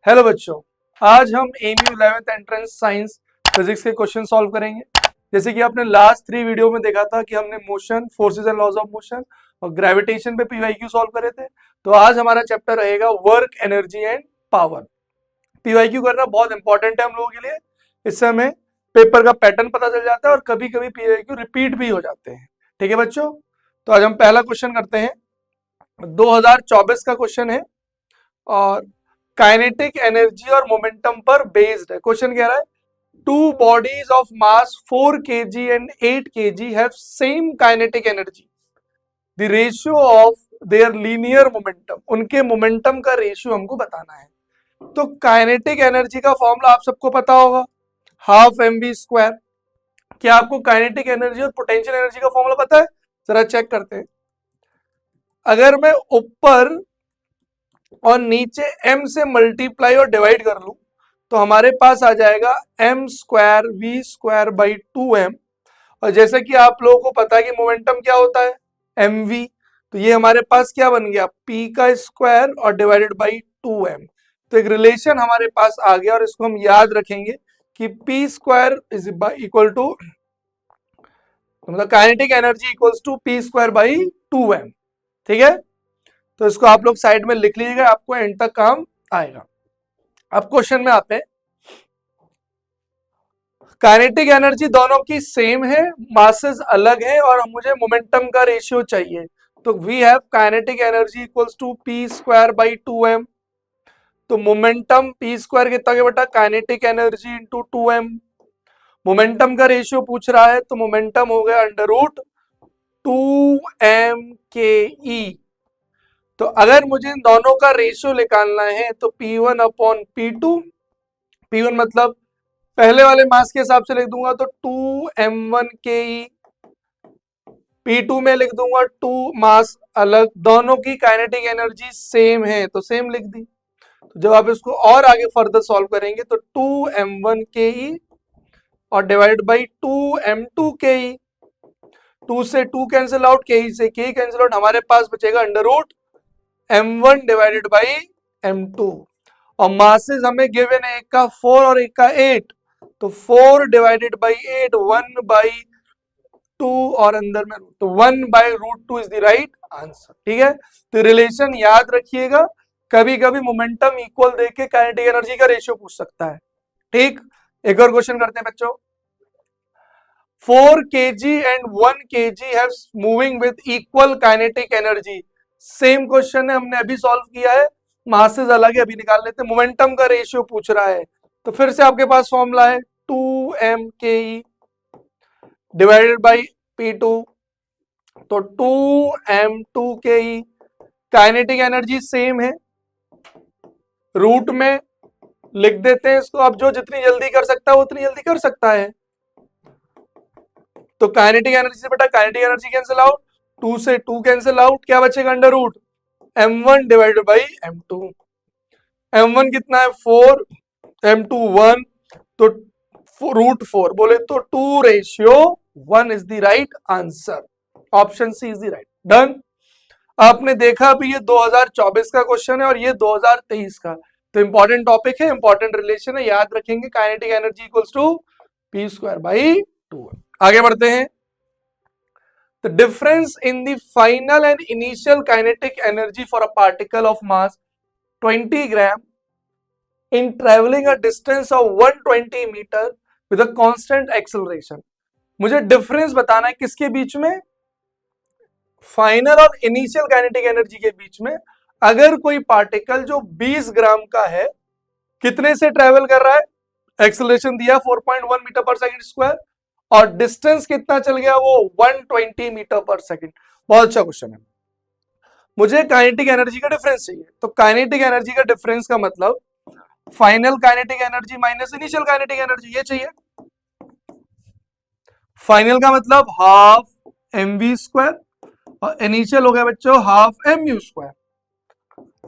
Hello बच्चों, आज हम MU 11th entrance science physics के क्वेश्चन सॉल्व करेंगे। जैसे कि आपने लास्ट 3 वीडियो में देखा था कि हमने motion, forces and laws of motion और ग्रेविटेशन पे पीवाईक्यू सॉल्व करे थे। तो आज हमारा चैप्टर रहेगा work, energy and power. PYQ करना बहुत इंपॉर्टेंट है हम लोगों के लिए। इससे हमें पेपर का पैटर्न पता चल जाता है और कभी कभी पीवाईक्यू रिपीट भी हो जाते हैं। ठीक है बच्चों, तो आज हम पहला क्वेश्चन करते हैं। 2024 का क्वेश्चन है और काइनेटिक एनर्जी और मोमेंटम पर बेस्ड है। क्वेश्चन कह रहा है two bodies of mass 4 kg and 8 kg have same kinetic energy, the ratio of their linear momentum. उनके मोमेंटम का रेशियो हमको बताना है। तो काइनेटिक एनर्जी का फॉर्मूला आप सबको पता होगा, हाफ mv स्क्वायर। क्या आपको काइनेटिक एनर्जी और पोटेंशियल एनर्जी का फॉर्मूला पता है? जरा चेक करते हैं। अगर मैं ऊपर और नीचे m से मल्टीप्लाई और डिवाइड कर लूं तो हमारे पास आ जाएगा m square v square by 2m। और जैसे कि आप लोगों को पता है कि मोमेंटम क्या होता है, mv। तो ये हमारे पास क्या बन गया, p का स्क्वायर और डिवाइडेड बाई 2m। तो एक रिलेशन हमारे पास आ गया और इसको हम याद रखेंगे कि p square is equal to, मतलब kinetic energy equals to p square by 2m। ठीक है, तो इसको आप लोग साइड में लिख लीजिएगा, आपको एंड तक काम आएगा। अब क्वेश्चन में आते हैं। काइनेटिक एनर्जी दोनों की सेम है, मासेस अलग है और मुझे मोमेंटम का रेशियो चाहिए। तो we have kinetic energy equals to P square by 2m। तो मोमेंटम पी स्क्वायर कितना के बेटा, kinetic energy into 2m। Momentum का रेशियो पूछ रहा है तो मोमेंटम हो गया अंडर रूट 2m के ई। तो अगर मुझे इन दोनों का रेशियो निकालना है तो P1 अपॉन P2, P1 मतलब पहले वाले मास के हिसाब से लिख दूंगा तो 2m1 के ई, P2 में लिख दूंगा 2 मास अलग, दोनों की काइनेटिक एनर्जी सेम है तो सेम लिख दी। तो जब आप इसको और आगे फर्दर सॉल्व करेंगे तो 2m1 के ई और डिवाइड बाई 2m2 के ई। 2 से 2 कैंसिल आउट, के ई से के कैंसिल आउट, हमारे पास बचेगा under root m1 divided by m2। और मासेस हमें गिवन है, एक का 4 और एक का 8, तो 4 डिवाइडेड बाई 8, 1 बाई 2 और अंदर में रूट, तो 1 by root 2 is the right answer. ठीक है, तो रिलेशन याद रखिएगा, कभी कभी मोमेंटम इक्वल देख के काइनेटिक एनर्जी का रेशियो पूछ सकता है। ठीक, एक और क्वेश्चन करते हैं बच्चों। 4 kg and 1 kg have moving with equal kinetic energy. Same question है, हमने अभी सॉल्व किया है, मासेस अलग है, अभी निकाल लेते हैं। मोमेंटम का रेशियो पूछ रहा है तो फिर से आपके पास फॉर्मूला है 2m के ई डिवाइडेड बाई P2। तो 2m2 के ई, काइनेटिक एनर्जी सेम है, रूट में लिख देते हैं इसको। अब जो जितनी जल्दी कर सकता है वो उतनी जल्दी कर सकता है। तो काइनेटिक एनर्जी से बेटा काइनेटिक एनर्जी कैंसिल आउट, 2 से 2 कैंसिल आउट, क्या बचेगा under root m1 divided by m2। m1 कितना है 4, m2 1, तो रूट 4 बोले तो 2:1 is the right answer. Option C is the right. Done. आपने देखा अभी ये 2024 का क्वेश्चन है और ये 2023 का, तो इंपॉर्टेंट टॉपिक है, इंपॉर्टेंट रिलेशन है, याद रखेंगे। Kinetic energy equals to P square by 2। आगे बढ़ते हैं। The difference in the final and initial kinetic energy for a particle of mass 20 gram in traveling a distance of 120 meter with a constant acceleration। मुझे difference बताना है किसके बीच में, final और initial kinetic energy के बीच में। अगर कोई पार्टिकल जो 20 ग्राम का है, कितने से ट्रेवल कर रहा है, एक्सेलरेशन दिया 4.1 मीटर पर सेकंड स्क्वायर, और डिस्टेंस कितना चल गया वो 120 मीटर पर सेकंड। बहुत अच्छा क्वेश्चन है। मुझे काइनेटिक एनर्जी का डिफरेंस चाहिए, तो काइनेटिक एनर्जी का डिफरेंस का मतलब final kinetic energy minus initial kinetic energy, ये चाहिए। फाइनल का मतलब हाफ mv स्क्वायर और इनिशियल हो गया बच्चों हाफ mu स्क्वायर।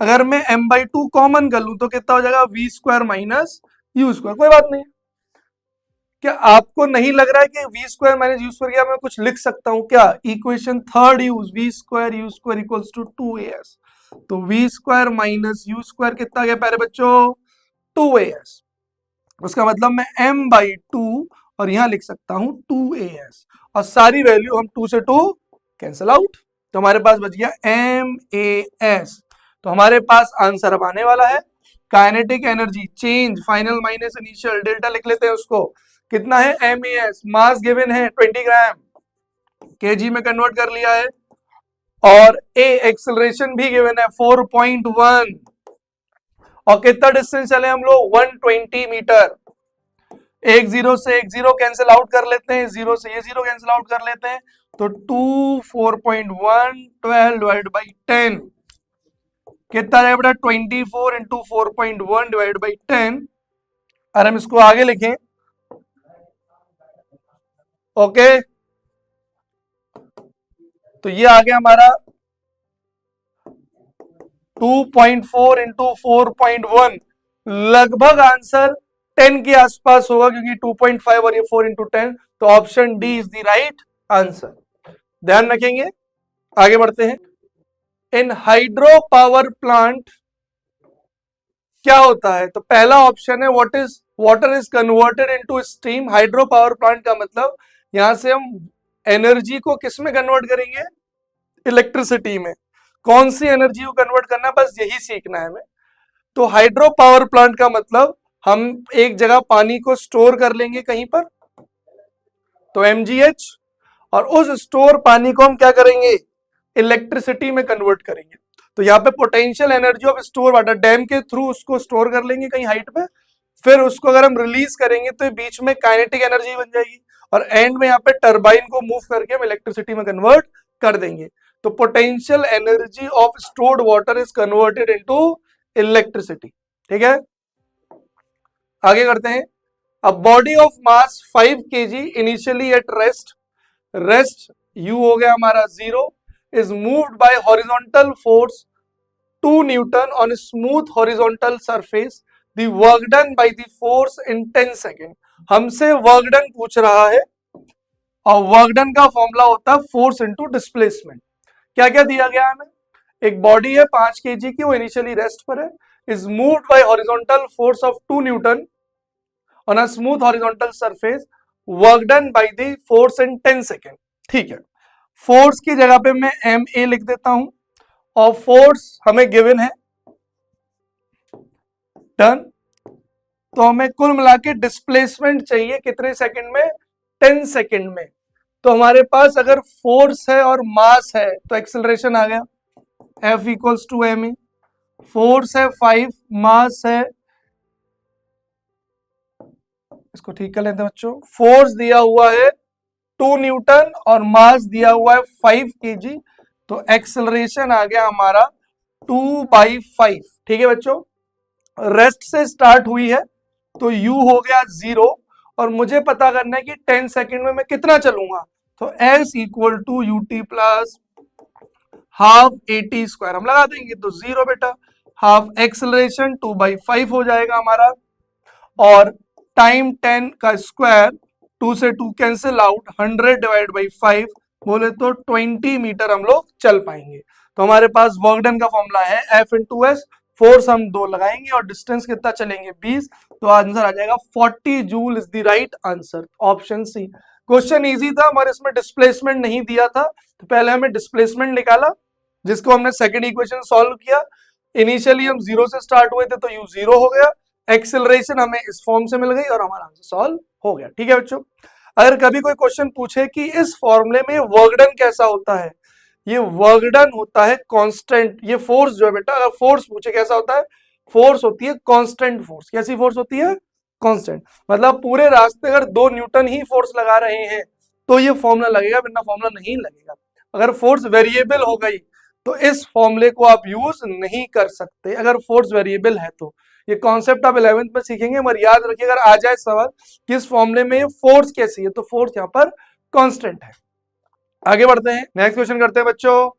अगर मैं m/2 कॉमन कर लूं तो कितना हो जाएगा v square minus u square. कोई बात नहीं, क्या आपको नहीं लग रहा है कि V square minus U square क्या मैं कुछ लिख सकता हूं क्या? Equation third use, V square U square equals to 2as। तो V square minus U square कितना गया प्यारे बच्चों, 2as। उसका मतलब मैं m/2 और यहां लिख सकता हूं 2as, और सारी वैल्यू हम 2 से 2 कैंसिल आउट, तो हमारे पास बच गया MAS। तो हमारे पास आंसर अब आने वाला है kinetic energy change final minus initial, delta लिख लेते हैं उसको, कितना है MAS, मास गिवन है 20 ग्राम, केजी में कन्वर्ट कर लिया है, और ए एक्सेलरेशन भी गिवन है 4.1, और कितना डिस्टेंस चले हम लोग 120 मीटर। एक जीरो से एक जीरो कैंसिल आउट कर लेते हैं, जीरो से ये जीरो कैंसिल आउट कर लेते हैं, तो 2 4.1 12 डिवाइड बाई 10 कितना है बेटा 24 इंटू 4.1 डिवाइड बाई 10। और हम इसको आगे लिखें, ओके, तो ये आ गया हमारा 2.4 इंटू 4.1, लगभग आंसर 10 के आसपास होगा क्योंकि 2.5 और ये 4 इंटू 10, तो option D is the right answer. ध्यान रखेंगे, आगे बढ़ते हैं। इन हाइड्रो पावर प्लांट क्या होता है, तो पहला ऑप्शन है water is converted into steam. Hydro power plant का मतलब यहां से हम एनर्जी को किस में कन्वर्ट करेंगे, इलेक्ट्रिसिटी में। कौन सी एनर्जी को कन्वर्ट करना है, बस यही सीखना है हमें। तो हाइड्रो पावर प्लांट का मतलब हम एक जगह पानी को स्टोर कर लेंगे कहीं पर, तो MGH, और उस स्टोर पानी को हम क्या करेंगे, इलेक्ट्रिसिटी में कन्वर्ट करेंगे। तो यहाँ पे potential energy of store water, dam के थ्रू उसको स्टोर कर लेंगे कहीं हाइट पे, फिर उसको अगर हम रिलीज करेंगे तो बीच में काइनेटिक एनर्जी बन जाएगी, और एंड में यहाँ पे टरबाइन को मूव करके हम इलेक्ट्रिसिटी में कन्वर्ट कर देंगे। तो potential energy of stored water is converted into electricity. ठीक है, आगे करते हैं। A body of mass 5 kg initially at rest u हो गया हमारा 0, is moved by horizontal force 2 Newton on a smooth horizontal surface. The work done by the force in 10 second. हमसे work done पूछ रहा है, और वर्क डन का formula होता है फोर्स इनटू डिस्प्लेसमेंट। क्या क्या दिया गया हमें, एक बॉडी है 5 kg की, वो इनिशियली रेस्ट पर है, is moved by horizontal force of 2 Newton on a smooth horizontal surface, work done by the force in 10 second. ठीक है, फोर्स की जगह पे मैं MA लिख देता हूं, और फोर्स हमें गिवन है, डन। तो हमें कुल मिला के डिस्प्लेसमेंट चाहिए कितने सेकंड में, 10 सेकंड में। तो हमारे पास अगर फोर्स है और मास है तो एक्सेलरेशन आ गया F equals to MA। Force है 5, मास है, इसको ठीक कर लेते हैं बच्चों, फोर्स दिया हुआ है 2 न्यूटन और मास दिया हुआ है 5 kg, तो एक्सेलरेशन आ गया हमारा 2/5। ठीक है बच्चों, रेस्ट से स्टार्ट हुई है तो u हो गया 0, और मुझे पता करना है कि 10 सेकंड में मैं कितना चलूंगा, तो s equal to ut plus half AT square हम लगा देंगे, तो 0 बेटा, हाफ एक्सेलरेशन 2/5 हो जाएगा हमारा, और टाइम 10 का स्क्वायर, 2 से 2 कैंसिल आउट, 100 डिवाइड बाई 5 बोले तो 20 मीटर हम लोग चल पाएंगे। तो हमारे पास वर्क डन का फॉर्मूला है F इंटू एस, फोर्स हम 2 लगाएंगे और डिस्टेंस कितना चलेंगे 20, तो आंसर आ जाएगा 40 joule is the right answer, option C. Question easy था, हमारे इसमें डिस्प्लेसमेंट नहीं दिया था, तो पहले हमें डिस्प्लेसमेंट निकाला, जिसको हमने सेकंड इक्वेशन सॉल्व किया। इनिशियली हम 0 से स्टार्ट हुए थे तो u 0 हो गया, एक्सेलरेशन हमें इस फॉर्म से मिल गई और हमारा आंसर सॉल्व हो गया। ठीक है बच्चों, अगर कभी कोई क्वेश्चन पूछे कि इस फॉर्मूले में वर्क डन कैसा होता है, ये वर्क डन होता है कांस्टेंट। ये फोर्स जो है बेटा, अगर फोर्स पूछे कैसा होता है, फोर्स होती है कांस्टेंट फोर्स। कैसी फोर्स होती है, कांस्टेंट, मतलब पूरे रास्ते अगर 2 न्यूटन ही फोर्स लगा रहे हैं तो ये फॉर्मूला लगेगा, वरना फॉर्मूला नहीं लगेगा। अगर फोर्स वेरिएबल हो गई तो इस फॉर्मूले को आप यूज नहीं कर सकते, अगर फोर्स वेरिएबल है तो। ये कॉन्सेप्ट आप 11th में सीखेंगे, मगर याद रखिए अगर आ जाए सवाल कि इस फॉर्मूले में फोर्स कैसी है, तो फोर्स यहाँ पर कांस्टेंट है। आगे बढ़ते हैं, नेक्स्ट क्वेश्चन करते हैं बच्चों।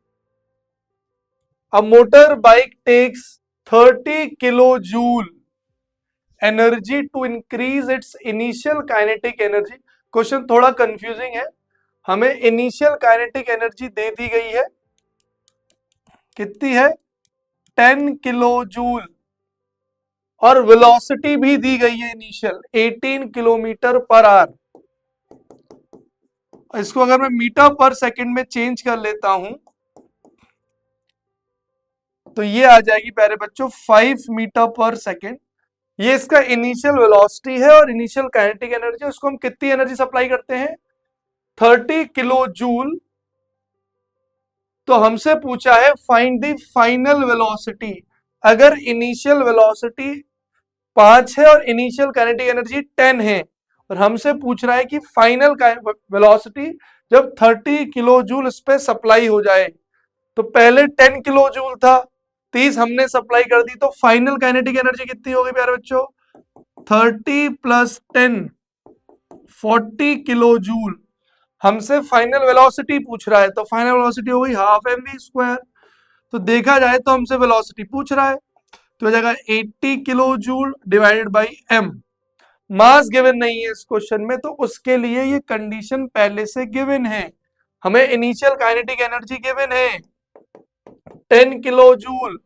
A motor bike takes 30 kilo joule energy to increase its initial kinetic energy. Question थोड़ा कंफ्यूजिंग है, हमें इनिशियल काइनेटिक एनर्जी दे दी गई है, कितनी है 10 किलो जूल, और वेलोसिटी भी दी गई है इनिशियल 18 किलोमीटर पर आवर। इसको अगर मैं मीटर पर सेकंड में चेंज कर लेता हूं तो ये आ जाएगी प्यारे बच्चों 5 मीटर पर सेकंड। ये इसका इनिशियल वेलोसिटी है और इनिशियल काइनेटिक एनर्जी, उसको हम कितनी एनर्जी सप्लाई करते हैं 30 किलो जूल। तो हमसे पूछा है फाइंड द फाइनल वेलोसिटी। अगर इनिशियल वेलोसिटी 5 है और इनिशियल काइनेटिक एनर्जी 10 है और हमसे पूछ रहा है कि फाइनल वेलोसिटी जब 30 किलो जूल इस पे सप्लाई हो जाए, तो पहले 10 किलो जूल था, 30 हमने सप्लाई कर दी, तो फाइनल काइनेटिक एनर्जी कितनी होगी प्यारे बच्चों 30 प्लस 10 40 किलो जूल। हमसे फाइनल वेलोसिटी पूछ रहा है तो फाइनल वेलोसिटी हो गई हाफ एम वी स्क्वायर। तो देखा जाए तो हमसे वेलोसिटी पूछ रहा है तो हो जाएगा 80 kilo joule divided by M. Mass given नहीं है इस क्वेश्चन में, तो उसके लिए ये कंडीशन पहले से गिवन है। हमें इनिशियल काइनेटिक एनर्जी गिवन है 10 किलो जूल,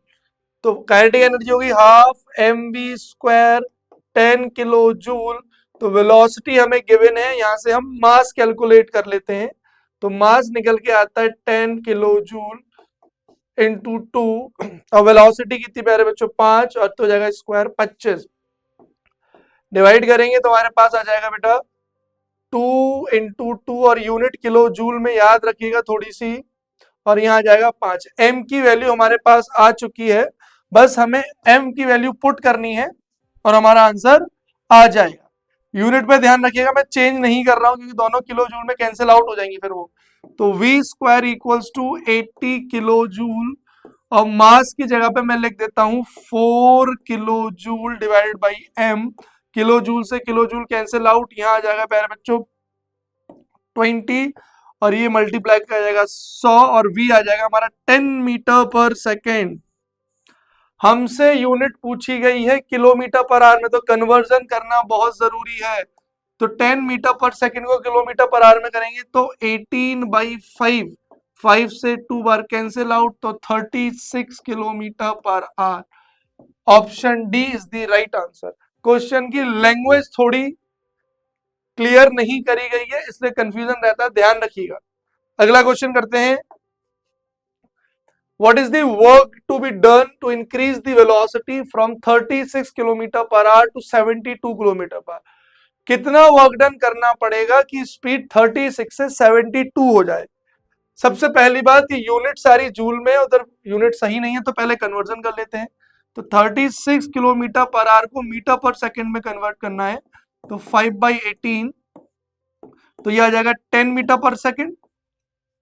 तो काइनेटिक एनर्जी होगी half M V square 10 kilo joule. तो वेलोसिटी हमें गिवन है, यहां से हम मास कैलकुलेट कर लेते हैं। तो मास निकल के आता है 10 किलो जूल इंटू 2 और वेलोसिटी कितनी प्यारे बच्चों 5 और तो हो जाएगा स्क्वायर 25। डिवाइड करेंगे तो हमारे पास आ जाएगा बेटा 2 इंटू 2 और यूनिट किलो जूल में याद रखिएगा थोड़ी सी, और यहाँ आ जाएगा 5। एम की वैल्यू हमारे पास आ चुकी है, बस हमें एम की वैल्यू पुट करनी है और हमारा आंसर आ जाएगा। यूनिट पे ध्यान रखिएगा, मैं चेंज नहीं कर रहा हूं क्योंकि दोनों किलो जूल में कैंसिल आउट हो जाएंगी फिर वो। तो V square equals to 80 kilo joule और मास की जगह पे मैं लिख देता हूं 4 kilo joule divided by M. Kilo joule से किलो जूल कैंसिल आउट, यहाँ आ जाएगा प्यारे बच्चों 20 और ये मल्टीप्लाई कर जाएगा 100 और v आ जाएगा हमारा 10 मीटर पर सेकेंड। हमसे यूनिट पूछी गई है किलोमीटर पर आवर में, तो कन्वर्जन करना बहुत जरूरी है। तो 10 मीटर पर सेकेंड को किलोमीटर पर आवर में करेंगे तो 18/5, 5 से 2 बार कैंसिल आउट, तो 36 kilometre per hour. Option D is the right answer. Question की लैंग्वेज थोड़ी क्लियर नहीं करी गई है इसलिए कंफ्यूजन रहता है, ध्यान रखिएगा। अगला क्वेश्चन करते हैं। What is the work to be done to increase the velocity from 36 kilometre per hour to 72 kilometre पर? कितना वर्क डन करना पड़ेगा कि स्पीड 36 से 72 हो जाए? सबसे पहली बात, ये यूनिट सारी जूल में, उधर यूनिट सही नहीं है तो पहले कन्वर्जन कर लेते हैं। तो 36 किलोमीटर पर आवर को मीटर पर सेकंड में कन्वर्ट करना है, तो 5/18 तो ये आ जाएगा 10 मीटर पर सेकंड।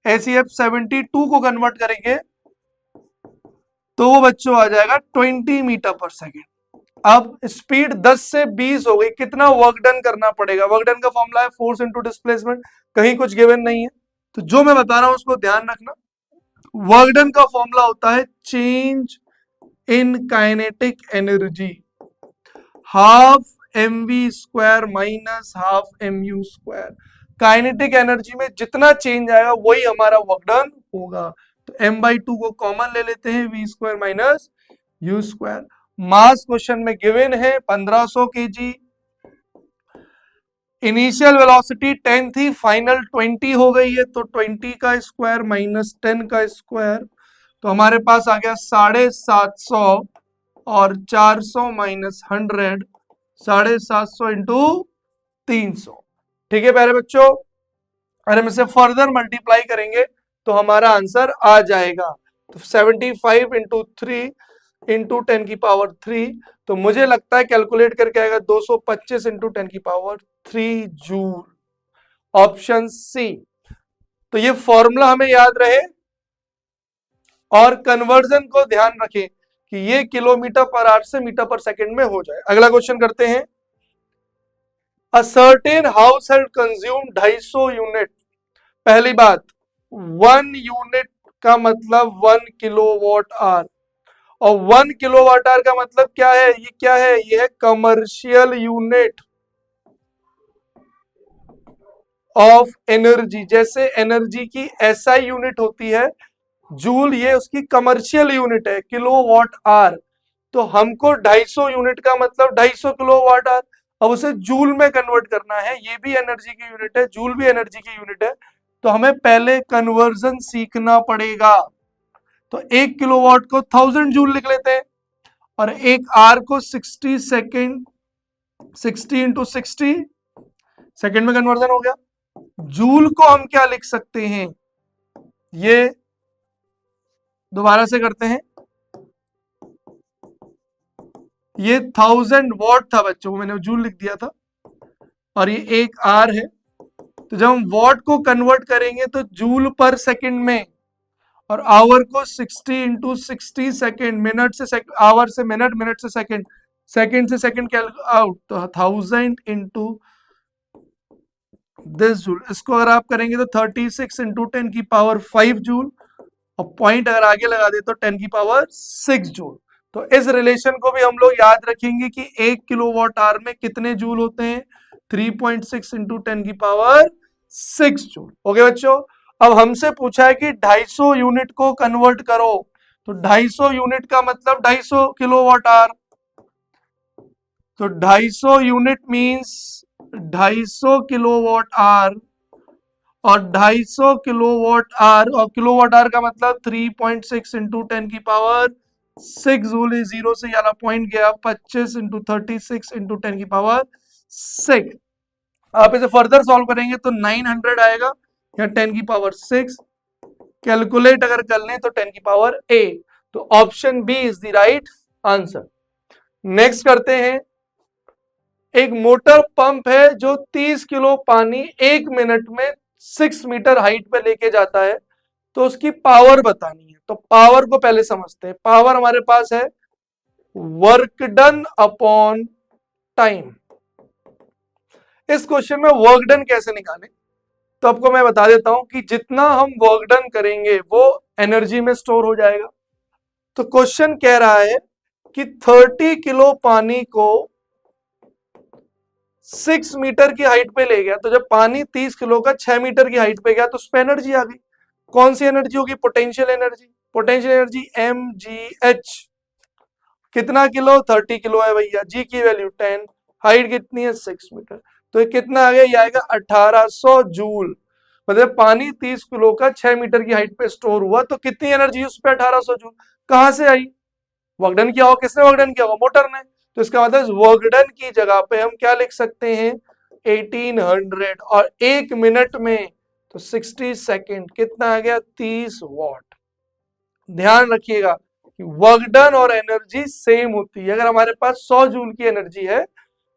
ऐसे आप 72 को कन्वर्ट करेंगे तो वो बच्चों आ जाएगा 20 मीटर पर सेकेंड। अब स्पीड 10 से 20 हो गई, कितना वर्क डन करना पड़ेगा? वर्क डन का फॉर्मूला है फोर्स इनटू डिस्प्लेसमेंट, कहीं कुछ गिवन नहीं है, तो जो मैं बता रहा हूं उसको ध्यान रखना। वर्क डन का फॉर्मूला होता है change in kinetic energy, half M V square minus half M U square. Kinetic energy में जितना चेंज आएगा वही हमारा वर्क डन होगा। तो m/2 को कॉमन ले लेते हैं, V square minus U square. Mass question में गिवन है 1500 kg। इनिशियल वेलोसिटी 10 थी, फाइनल 20 हो गई है, तो 20 का स्क्वायर माइनस 10 का स्क्वायर, तो हमारे पास आ गया 750 और 400 माइनस 100, 750 इंटू 300। ठीक है प्यारे बच्चों, अगर हम इसे फर्दर मल्टीप्लाई करेंगे तो हमारा आंसर आ जाएगा। तो 75 इंटू 3 इंटू 10 की पावर 3, तो मुझे लगता है कैलकुलेट करके आएगा 225 इंटू 10 की पावर 3 जूल। Option C. तो ये फॉर्मूला हमें याद रहे और कन्वर्जन को ध्यान रखें कि ये किलोमीटर पर आवर से मीटर पर सेकंड में हो जाए। अगला क्वेश्चन करते हैं। A certain house held consume 250 unit. पहली बात, 1 यूनिट का मतलब 1 किलोवाट आवर, और 1 किलोवाट आवर का मतलब क्या है? ये क्या है? ये है कमर्शियल यूनिट ऑफ एनर्जी। जैसे एनर्जी की एसआई यूनिट होती है जूल, ये उसकी कमर्शियल यूनिट है किलोवाट आवर। तो हमको 250 यूनिट का मतलब 250 किलोवाट आवर, अब उसे जूल में कन्वर्ट करना है, ये भी एनर्जी की यूनिट है, जूल भी एनर्जी की यूनिट है, तो हमें पहले कन्वर्जन सीखना पड़ेगा। तो 1 किलोवाट को 1000 जूल लिख लेते हैं, और एक आर को 60 सेकेंड, 60 इंटू 60 सेकेंड में कन्वर्जन हो गया। जूल को हम क्या लिख सकते हैं, ये दोबारा से करते हैं, ये 1000 वॉट था बच्चों, मैंने जूल लिख दिया था, और ये एक आर है, तो जब हम वॉट को कन्वर्ट करेंगे तो जूल पर सेकंड में, और आवर को 60 इंटू 60 सेकेंड, मिनट से सेकंड, आवर से मिनट, मिनट से सेकंड, सेकंड से सेकंड आउट, तो 1000 इंटू दिस जूल, इसको अगर आप करेंगे तो 36 इंटू 10 की पावर 5 जूल, और पॉइंट अगर आगे लगा दे तो 10 की पावर 6 जूल। तो इस रिलेशन को भी हम लोग याद रखेंगे कि 1 किलोवाट आवर में कितने जूल होते हैं, 3.6 इंटू 10 की पावर 6 जूल। ओके बच्चों, अब हमसे पूछा है कि 250 यूनिट को कन्वर्ट करो, तो 250 यूनिट का मतलब 250 किलोवाट आवर, तो 250 यूनिट मींस 250 किलोवाट आवर, और 250 किलोवाट आवर, और किलोवाट आवर का मतलब 3.6 इंटू 10 की पावर 6 जूल, जीरो से याला पॉइंट गया, 25 इंटू 36 इंटू 10 की पावर 6। आप इसे फर्दर सॉल्व करेंगे तो 900 आएगा, या 10 की पावर 6, कैलकुलेट अगर कर लें तो 10 की पावर 8, तो option B is the right answer. Next करते हैं, एक मोटर पंप है जो 30 किलो पानी 1 मिनट में 6 मीटर हाइट पे लेके जाता है, तो उसकी पावर बतानी है। तो पावर को पहले समझते हैं, पावर हमारे पास है वर्क डन अपॉन टाइम। इस क्वेश्चन में वर्क डन कैसे निकालें, तो आपको मैं बता देता हूं कि जितना हम वर्क डन करेंगे वो एनर्जी में स्टोर हो जाएगा। तो क्वेश्चन कह रहा है कि 30 किलो पानी को 6 मीटर की हाइट पे ले गया, तो जब पानी 30 किलो का 6 मीटर की हाइट पे गया तो उस पर एनर्जी आ गई। कौन सी एनर्जी होगी, potential energy, potential energy mgh। कितना किलो, 30 किलो है भैया, जी की वैल्यू 10, हाइट कितनी है 6 मीटर, तो ये कितना आ गया, ये आएगा 1800 जूल। मतलब पानी 30 किलो का 6 मीटर की हाइट पे स्टोर हुआ, तो कितनी एनर्जी उस पे 1800 जूल, कहां से आई, वर्कडन किया होगा, किसने वर्कडन किया होगा, मोटर ने, तो इसका मतलब वर्कडन की जगह पे हम क्या लिख सकते हैं 1800, और 1 मिनट में तो 60 सेकेंड, कितना आ गया 30 वॉट। ध्यान रखिएगा कि वर्क डन और एनर्जी सेम होती है, अगर हमारे पास 100 जूल की एनर्जी है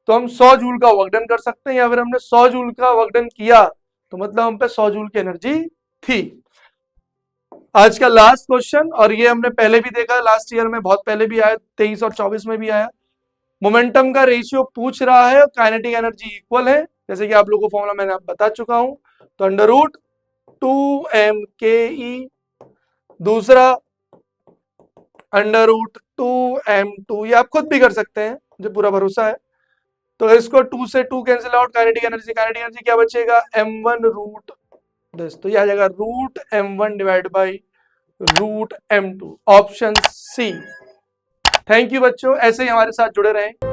तो हम 100 जूल का वर्क डन कर सकते हैं, या फिर हमने 100 जूल का वर्क डन किया तो मतलब हम पे 100 जूल की एनर्जी थी। आज का लास्ट क्वेश्चन, और ये हमने पहले भी देखा, लास्ट ईयर में बहुत पहले भी आया, 23 और 24 में भी आया। मोमेंटम का रेशियो पूछ रहा है, काइनेटिक एनर्जी इक्वल है, जैसे कि आप लोगों को फॉर्मूला मैंने आप बता चुका हूं, तो अंडर रूट 2m/ke, दूसरा अंडर रूट 2m2, ये आप खुद भी कर सकते हैं, मुझे पूरा भरोसा है। तो इसको 2 से 2 कैंसिल आउट, काइनेटिक एनर्जी क्या बचेगा m1 रूट दिस, तो ये आ जाएगा root m1 divide by root m2, option C. Thank you बच्चों, ऐसे ही हमारे साथ जुड़े रहें।